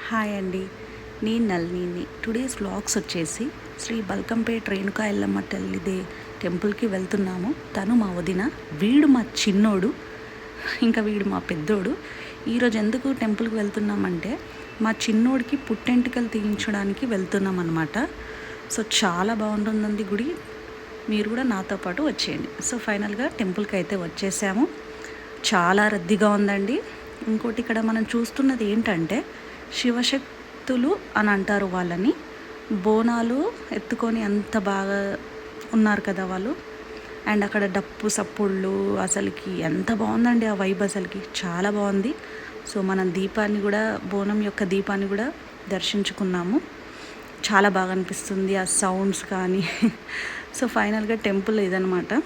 Hi అండి, నేను నళినిని. Today's vlogs వచ్చేసి శ్రీ బల్కంపేట్ రేణుకా ఎల్లమ్మ తల్లిదే టెంపుల్కి వెళ్తున్నాము. తను మా వదిన, వీడు మా చిన్నోడు, ఇంకా వీడు మా పెద్దోడు. ఈరోజు ఎందుకు టెంపుల్కి వెళ్తున్నామంటే మా చిన్నోడికి పుట్టెంటుకలు తీయించడానికి వెళ్తున్నాం అనమాట. సో చాలా బాగుంటుందండి గుడి, మీరు కూడా నాతో పాటు వచ్చేయండి. సో ఫైనల్గా టెంపుల్కి అయితే వచ్చేసాము. చాలా రద్దీగా ఉందండి. ఇంకోటి ఇక్కడ మనం చూస్తున్నది ఏంటంటే శివశక్తులు అని అంటారు వాళ్ళని. బోనాలు ఎత్తుకొని అంత బాగా ఉన్నారు కదా వాళ్ళు. అండ్ అక్కడ డప్పు సప్పుళ్ళు, అసలుకి ఎంత బాగుందండి ఆ వైబ్, అసలుకి చాలా బాగుంది. సో మనం దీపాన్ని కూడా, బోనం యొక్క దీపాన్ని కూడా దర్శించుకున్నాము. చాలా బాగా అనిపిస్తుంది ఆ సౌండ్స్ కానీ. సో ఫైనల్గా టెంపుల్ ఇదనమాట.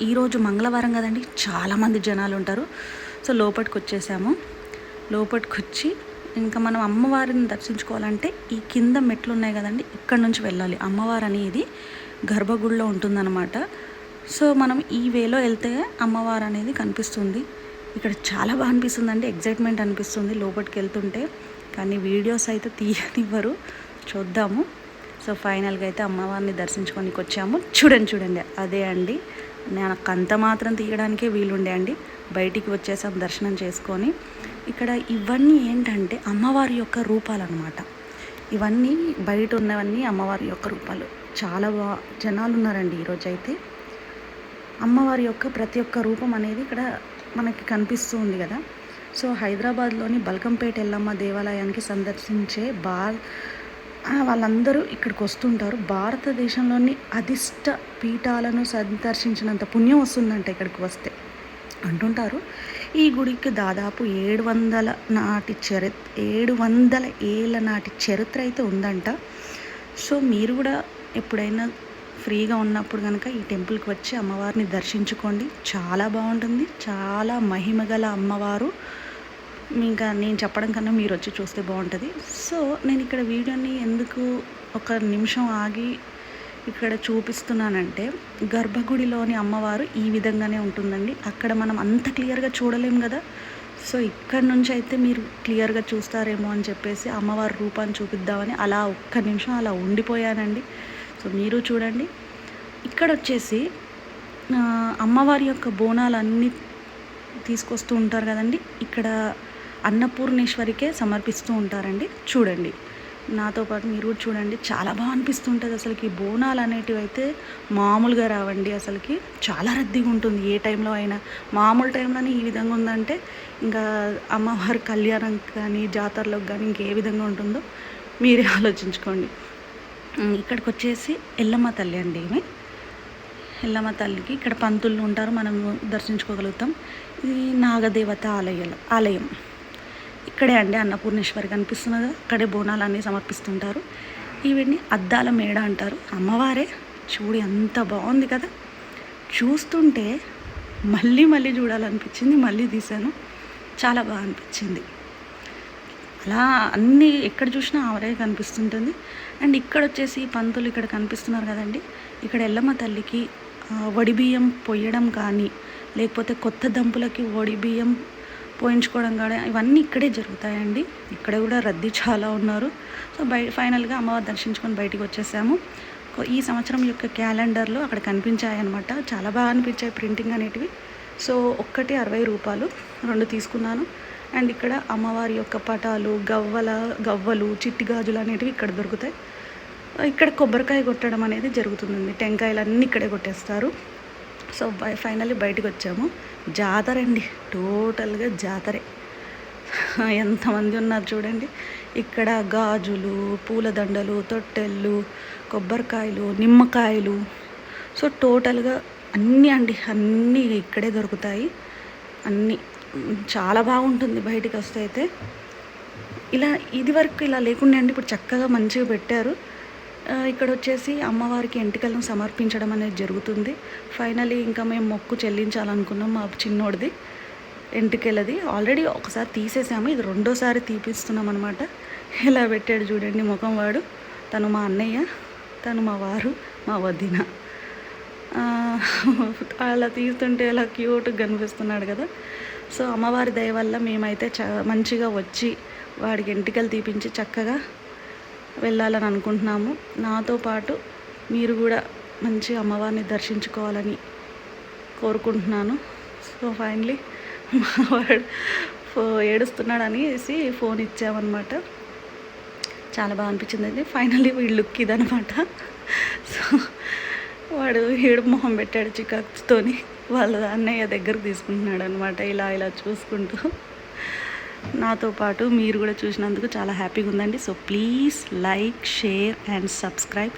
ఈరోజు మంగళవారం కదండి, చాలామంది జనాలు ఉంటారు. సో లోపలికి వచ్చేసాము. లోపలికి వచ్చి ఇంకా మనం అమ్మవారిని దర్శించుకోవాలంటే ఈ కింద మెట్లు ఉన్నాయి కదండి, ఇక్కడ నుంచి వెళ్ళాలి. అమ్మవారు అనేది గర్భగుడిలో ఉంటుందన్నమాట. సో మనం ఈ వేలో వెళ్తే అమ్మవారు అనేది కనిపిస్తుంది. ఇక్కడ చాలా బాగా అనిపిస్తుందండి, ఎగ్జైట్మెంట్ అనిపిస్తుంది లోపలికి వెళ్తుంటే. కానీ వీడియోస్ అయితే తీయనివ్వరు, చూద్దాము. సో ఫైనల్గా అయితే అమ్మవారిని దర్శించుకోనికి వచ్చాము. చూడండి అదే అండి, నాకు అంత మాత్రం తీయడానికే వీలుండే అండి. బయటికి వచ్చేసాం దర్శనం చేసుకొని. ఇక్కడ ఇవన్నీ ఏంటంటే అమ్మవారి యొక్క రూపాలు అన్నమాట. ఇవన్నీ బయట ఉన్నవన్నీ అమ్మవారి యొక్క రూపాలు. చాలా జనాలు ఉన్నారండి ఈరోజు అయితే. అమ్మవారి యొక్క ప్రతి ఒక్క రూపం అనేది ఇక్కడ మనకి కనిపిస్తూ ఉంది కదా. సో హైదరాబాద్లోని బల్కంపేట ఎల్లమ్మ దేవాలయానికి సందర్శించే వాళ్ళందరూ ఇక్కడికి వస్తుంటారు. భారతదేశంలోని అధిష్ట పీఠాలను సందర్శించినంత పుణ్యం వస్తుందంట ఇక్కడికి వస్తే అంటుంటారు. ఈ గుడికి దాదాపు 700 ఏళ్ళ నాటి చరిత్ర అయితే ఉందంట. సో మీరు కూడా ఎప్పుడైనా ఫ్రీగా ఉన్నప్పుడు కనుక ఈ టెంపుల్కి వచ్చి అమ్మవారిని దర్శించుకోండి. చాలా బాగుంటుంది, చాలా మహిమగల అమ్మవారు. ఇంకా నేను చెప్పడం కన్నా మీరు వచ్చి చూస్తే బాగుంటుంది. సో నేను ఇక్కడ వీడియోని ఎందుకు ఒక నిమిషం ఆగి ఇక్కడ చూపిస్తున్నానంటే, గర్భగుడిలోని అమ్మవారు ఈ విధంగానే ఉంటుందండి. అక్కడ మనం అంత క్లియర్గా చూడలేం కదా. సో ఇక్కడ నుంచి అయితే మీరు క్లియర్గా చూస్తారేమో అని చెప్పేసి అమ్మవారి రూపాన్ని చూపిద్దామని అలా ఒక్క నిమిషం అలా ఉండిపోయానండి. సో మీరు చూడండి. ఇక్కడ వచ్చేసి అమ్మవారి యొక్క బోనాలు అన్నీ తీసుకొస్తూ ఉంటారు కదండి. ఇక్కడ అన్నపూర్ణేశ్వరికే సమర్పిస్తూ ఉంటారండి. చూడండి, నాతో పాటు మీరు కూడా చూడండి. చాలా బాగా అనిపిస్తుంటుంది అసలుకి. ఈ బోనాలు అనేటివి అయితే మామూలుగా రావండి, అసలుకి చాలా రద్దీగా ఉంటుంది ఏ టైంలో అయినా. మామూలు టైంలోనే ఈ విధంగా ఉందంటే ఇంకా అమ్మవారి కళ్యాణం కానీ జాతరలోకి కానీ ఇంకే విధంగా ఉంటుందో మీరే ఆలోచించుకోండి. ఇక్కడికి వచ్చేసి ఎల్లమ్మ తల్లి అండి. ఎల్లమ్మ తల్లికి ఇక్కడ పంతులు ఉంటారు, మనం దర్శించుకోగలుగుతాం. ఇది నాగదేవత ఆలయం ఇక్కడే అండి. అన్నపూర్ణేశ్వరి కనిపిస్తున్నదా, అక్కడే బోనాలన్నీ సమర్పిస్తుంటారు. ఇవన్నీ అద్దాల మేడ అంటారు. అమ్మవారే చూడి ఎంత బాగుంది కదా. చూస్తుంటే మళ్ళీ చూడాలనిపించింది. మళ్ళీ తీశాను, చాలా బాగా అనిపించింది. అలా అన్నీ ఎక్కడ చూసినా ఆవరే కనిపిస్తుంటుంది. అండ్ ఇక్కడ వచ్చేసి పంతులు ఇక్కడ కనిపిస్తున్నారు కదండి. ఇక్కడ ఎల్లమ్మ తల్లికి వడిబియ్యం పొయ్యడం కానీ, లేకపోతే కొత్త దంపులకి వడిబియ్యం పోయించుకోవడం కానీ ఇవన్నీ ఇక్కడే జరుగుతాయండి. ఇక్కడ కూడా రద్దీ చాలా ఉన్నారు. సో ఫైనల్గా అమ్మవారు దర్శించుకొని బయటికి వచ్చేసాము. ఈ సంవత్సరం యొక్క క్యాలెండర్లో అక్కడ కనిపించాయి అనమాట. చాలా బాగా అనిపించాయి ప్రింటింగ్ అనేటివి. సో ఒక్కటి 60 రూపాయలు, 2 తీసుకున్నాను. అండ్ ఇక్కడ అమ్మవారి యొక్క పటాలు, గవ్వలు, చిట్టి గాజులు అనేటివి ఇక్కడ దొరుకుతాయి. ఇక్కడ కొబ్బరికాయ కొట్టడం అనేది జరుగుతుందండి. టెంకాయలు అన్నీ ఇక్కడే కొట్టేస్తారు. సో ఫైనల్లీ బయటకు వచ్చాము. జాతర అండి, టోటల్గా జాతరే. ఎంతమంది ఉన్నారు చూడండి. ఇక్కడ గాజులు, పూలదండలు, తొట్టెళ్ళు, కొబ్బరికాయలు, నిమ్మకాయలు, సో టోటల్గా అన్నీ అండి, అన్నీ ఇక్కడే దొరుకుతాయి. అన్నీ చాలా బాగుంటుంది బయటికి వస్తే అయితే. ఇలా ఇది వరకు ఇలా లేకుండా అండి, ఇప్పుడు చక్కగా మంచిగా పెట్టారు. ఇక్కడ వచ్చేసి అమ్మవారికి ఎంటికలను సమర్పించడం అనేది జరుగుతుంది. ఫైనలీ ఇంకా మేము మొక్కు చెల్లించాలనుకున్నాం మా చిన్నోడిది ఎంటికలది. ఆల్రెడీ ఒకసారి తీసేసాము, ఇది రెండోసారి తీపిస్తున్నాం అనమాట. ఇలా పెట్టాడు చూడండి ముఖం వాడు. తను మా అన్నయ్య, తను మా వారు, మా వదిన. అలా తీస్తుంటే అలా క్యూట్గా కనిపిస్తున్నాడు కదా. సో అమ్మవారి దయ వల్ల మేమైతే మంచిగా వచ్చి వాడికి ఎంటికలు తీపించి చక్కగా వెళ్ళాలని అనుకుంటున్నాము. నాతో పాటు మీరు కూడా మంచి అమ్మవారిని దర్శించుకోవాలని కోరుకుంటున్నాను. సో ఫైనలీ మా వాడు ఏడుస్తున్నాడు అనేసి ఫోన్ ఇచ్చామన్నమాట. చాలా బాగా అనిపించింది. అది ఫైనలీ వీడి లుక్ ఇదనమాట. సో వాడు ఏడుపు మొహం పెట్టాడు చికాకుతోని. వాళ్ళ అన్నయ్య దగ్గరకు తీసుకుంటున్నాడు అనమాట, ఇలా ఇలా చూసుకుంటూ. నాతో పాటు మీరు కూడా చూసినందుకు చాలా హ్యాపీగా ఉందండి. So please like, share and subscribe.